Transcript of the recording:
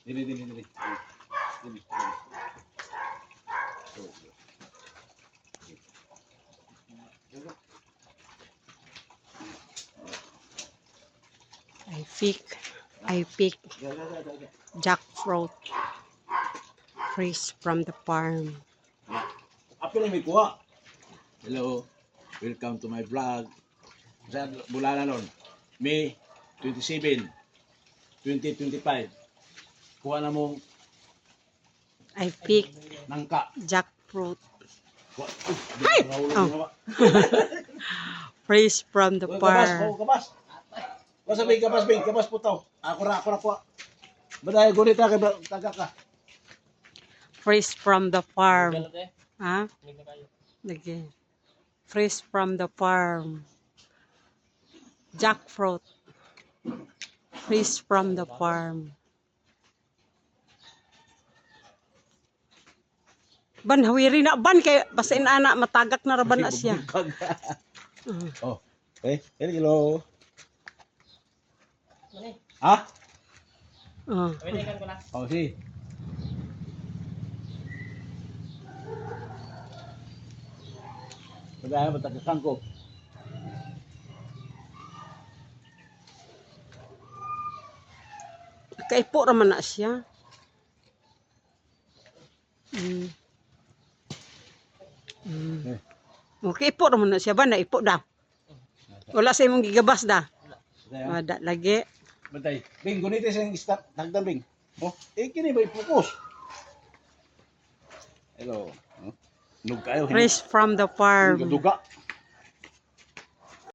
Dili. I pick jackfruit fresh from the farm. Apil may kuha. Hello. Welcome to my vlog. Sa bulana nun. May 27, 2025. Kuha na mong I pick nangka. jackfruit Ay! fresh from the farm. Kabas. Basta may kabas po tao. Ako na kuha. Baday, gunit na kay taga ka. Fresh from the farm. Ha? Lagi. Fresh from the farm. Jackfruit. Fresh from the farm. Ban hawiri na ban kay basin anak matagak na raban na siya. Oh. Hello. Ha? Oh, si. Baday, matagakan ko. Kaipo raman na siya. Okay, ipo naman na siya ba? Naipo da. Wala sa imong gigabas da. Wala lagi. Baday. Bing, gunit sa start. Nagdan, Bing. Oh, kini ba i-focus? Hello. Nug kayo. Fresh from the farm. Duga.